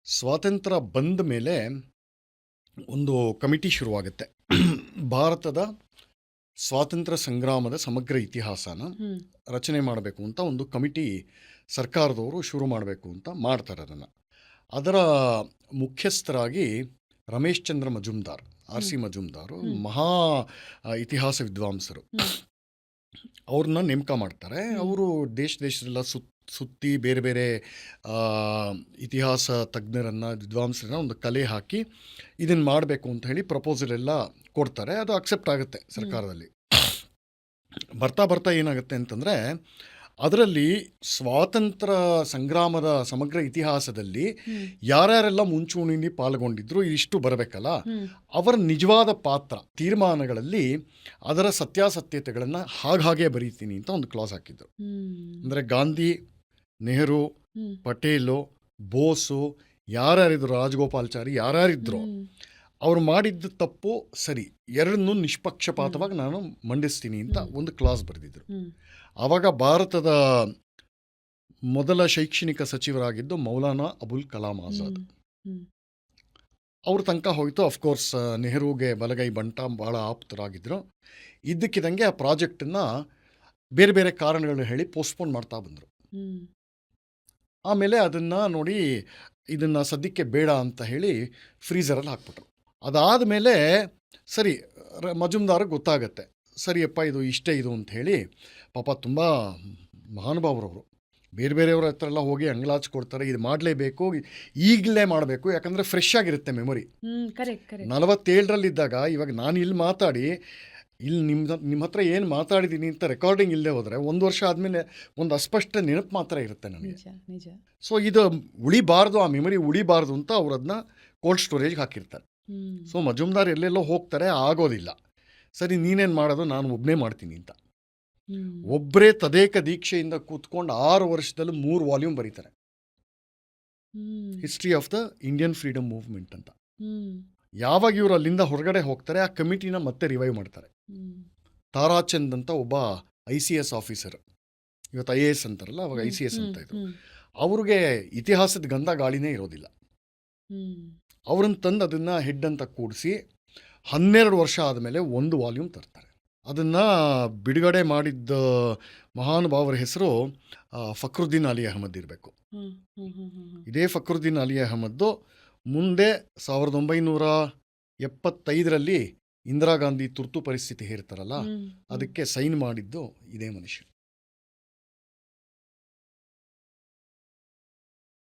ಸ್ವಾತಂತ್ರ್ಯ ಬಂದ ಮೇಲೆ ಒಂದು ಕಮಿಟಿ ಶುರುವಾಗುತ್ತೆ. ಭಾರತದ ಸ್ವಾತಂತ್ರ್ಯ ಸಂಗ್ರಾಮದ ಸಮಗ್ರ ಇತಿಹಾಸನ ರಚನೆ ಮಾಡಬೇಕು ಅಂತ ಒಂದು ಕಮಿಟಿ ಸರ್ಕಾರದವರು ಶುರು ಮಾಡಬೇಕು ಅಂತ ಮಾಡ್ತಾರೆ. ಅದರ ಮುಖ್ಯಸ್ಥರಾಗಿ ರಮೇಶ್ ಚಂದ್ರ ಮಜುಮ್ದಾರ್, ಆರ್ ಸಿ ಮಜುಮ್ದಾರು, ಮಹಾ ಇತಿಹಾಸ ವಿದ್ವಾಂಸರು, ಅವ್ರನ್ನ ನೇಮಕ ಮಾಡ್ತಾರೆ. ಅವರು ದೇಶದೆಲ್ಲ ಸುತ್ತಿ ಬೇರೆ ಬೇರೆ ಇತಿಹಾಸ ತಜ್ಞರನ್ನು, ವಿದ್ವಾಂಸರನ್ನ ಒಂದು ಕಲೆ ಹಾಕಿ ಇದನ್ನು ಮಾಡಬೇಕು ಅಂತ ಹೇಳಿ ಪ್ರಪೋಸಲ್ ಎಲ್ಲ ಕೊಡ್ತಾರೆ. ಅದು ಅಕ್ಸೆಪ್ಟ್ ಆಗುತ್ತೆ ಸರ್ಕಾರದಲ್ಲಿ. ಬರ್ತಾ ಬರ್ತಾ ಏನಾಗುತ್ತೆ ಅಂತಂದರೆ, ಅದರಲ್ಲಿ ಸ್ವಾತಂತ್ರ್ಯ ಸಂಗ್ರಾಮದ ಸಮಗ್ರ ಇತಿಹಾಸದಲ್ಲಿ ಯಾರ್ಯಾರೆಲ್ಲ ಮುಂಚೂಣಿಯಲ್ಲಿ ಪಾಲ್ಗೊಂಡಿದ್ರು ಇಷ್ಟು ಬರಬೇಕಲ್ಲ, ಅವರ ನಿಜವಾದ ಪಾತ್ರ ತೀರ್ಮಾನಗಳಲ್ಲಿ ಅದರ ಸತ್ಯಾಸತ್ಯತೆಗಳನ್ನು ಹಾಗೆ ಬರೀತೀನಿ ಅಂತ ಒಂದು ಕ್ಲಾಸ್ ಹಾಕಿದ್ರು. ಅಂದರೆ ಗಾಂಧಿ, ನೆಹರು, ಪಟೇಲು, ಬೋಸು, ಯಾರ್ಯಾರಿದ್ರು, ರಾಜಗೋಪಾಲ್ಚಾರಿ, ಯಾರ್ಯಾರಿದ್ರು, ಅವ್ರು ಮಾಡಿದ್ದ ತಪ್ಪು ಸರಿ ಎರಡನ್ನೂ ನಿಷ್ಪಕ್ಷಪಾತವಾಗಿ ನಾನು ಮಂಡಿಸ್ತೀನಿ ಅಂತ ಒಂದು ಕ್ಲಾಸ್ ಬರೆದಿದ್ರು. ಆವಾಗ ಭಾರತದ ಮೊದಲ ಶೈಕ್ಷಣಿಕ ಸಚಿವರಾಗಿದ್ದು ಮೌಲಾನಾ ಅಬುಲ್ ಕಲಾಂ ಆಜಾದ್. ಅವ್ರ ತನಕ ಹೋಯಿತು. ಅಫ್ಕೋರ್ಸ್ ನೆಹರುಗೆ ಬಲಗೈ ಬಂಟ, ಭಾಳ ಆಪ್ತರಾಗಿದ್ದರು. ಇದ್ದಕ್ಕಿದ್ದಂಗೆ ಆ ಪ್ರಾಜೆಕ್ಟನ್ನು ಬೇರೆ ಬೇರೆ ಕಾರಣಗಳು ಹೇಳಿ ಪೋಸ್ಟ್ಪೋನ್ ಮಾಡ್ತಾ ಬಂದರು. ಆಮೇಲೆ ಅದನ್ನು ನೋಡಿ ಇದನ್ನು ಸದ್ಯಕ್ಕೆ ಬೇಡ ಅಂತ ಹೇಳಿ ಫ್ರೀಝರಲ್ಲಿ ಹಾಕ್ಬಿಟ್ರು. ಅದಾದ ಮೇಲೆ ಸರಿ ಮಜುಮ್ದಾರ್ಗೆ ಗೊತ್ತಾಗತ್ತೆ, ಸರಿಯಪ್ಪ ಇದು ಇಷ್ಟೇ ಇದು ಅಂತ ಹೇಳಿ. ಪಾಪ ತುಂಬ ಮಹಾನುಭಾವರವರು, ಬೇರೆ ಬೇರೆಯವ್ರ ಹತ್ರ ಎಲ್ಲ ಹೋಗಿ ಅಂಗ್ಲಾಚ್ ಕೊಡ್ತಾರೆ, ಇದು ಮಾಡಲೇಬೇಕು, ಈಗಲೇ ಮಾಡಬೇಕು, ಯಾಕಂದರೆ ಫ್ರೆಶ್ ಆಗಿರುತ್ತೆ ಮೆಮೊರಿ. 47ರಲ್ಲಿದ್ದಾಗ ಇವಾಗ ನಾನು ಇಲ್ಲಿ ಮಾತಾಡಿ ಇಲ್ಲಿ ನಿಮ್ಮ ಹತ್ರ ಏನು ಮಾತಾಡಿದ್ದೀನಿ ಅಂತ ರೆಕಾರ್ಡಿಂಗ್ ಇಲ್ಲದೆ ಹೋದರೆ 1 ವರ್ಷ ಆದಮೇಲೆ ಒಂದು ಅಸ್ಪಷ್ಟ ನೆನಪು ಮಾತ್ರ ಇರುತ್ತೆ ನನಗೆ. ಸೊ ಇದು ಉಳಿಬಾರ್ದು, ಆ ಮೆಮೊರಿ ಉಳಿಬಾರ್ದು ಅಂತ ಅವ್ರು ಅದನ್ನ ಕೋಲ್ಡ್ ಸ್ಟೋರೇಜ್ಗೆ ಹಾಕಿರ್ತಾರೆ. ಸೊ ಮಜುಮ್ದಾರ್ ಎಲ್ಲೆಲ್ಲೋ ಹೋಗ್ತಾರೆ, ಆಗೋದಿಲ್ಲ. ಸರಿ ನೀನೇನು ಮಾಡೋದು, ನಾನು ಒಬ್ಬನೇ ಮಾಡ್ತೀನಿ ಅಂತ ಒಬ್ಬರೇ ತದೇಕ ದೀಕ್ಷೆಯಿಂದ ಕೂತ್ಕೊಂಡು 6 ವರ್ಷದಲ್ಲಿ 3 ವಾಲ್ಯೂಮ್ ಬರೀತಾರೆ. History of the Indian freedom movement ಅಂತ. ಯಾವಾಗ ಇವರು ಅಲ್ಲಿಂದ ಹೊರಗಡೆ ಹೋಗ್ತಾರೆ, ಆ ಕಮಿಟಿನ ಮತ್ತೆ ರಿವೈವ್ ಮಾಡ್ತಾರೆ. ತಾರಾಚಂದ್ ಅಂತ ಒಬ್ಬ ICS ಆಫೀಸರ್, ಇವತ್ತು IAS ಅಂತಾರಲ್ಲ, ಅವಾಗ ICS ಅಂತ ಇದ್ರು. ಅವ್ರಿಗೆ ಇತಿಹಾಸದ ಗಂಧ ಗಾಳಿನೇ ಇರೋದಿಲ್ಲ. ಅವ್ರನ್ನ ತಂದು ಅದನ್ನು ಹೆಡ್ ಅಂತ ಕೂಡಿಸಿ 12 ವರ್ಷ ಆದಮೇಲೆ 1 ವಾಲ್ಯೂಮ್ ತರ್ತಾರೆ. ಅದನ್ನು ಬಿಡುಗಡೆ ಮಾಡಿದ್ದ ಮಹಾನುಭಾವರ ಹೆಸರು ಫಕ್ರುದ್ದೀನ್ ಅಲಿ ಅಹಮದ್ ಇರಬೇಕು. ಇದೇ ಫಕ್ರುದ್ದೀನ್ ಅಲಿ ಅಹಮದ್ದು ಮುಂದೆ 1975ರಲ್ಲಿ ಇಂದಿರಾ ಗಾಂಧಿ ತುರ್ತು ಪರಿಸ್ಥಿತಿ ಹೇರ್ತಾರಲ್ಲ, ಅದಕ್ಕೆ ಸೈನ್ ಮಾಡಿದ್ದು ಇದೇ ಮನುಷ್ಯ.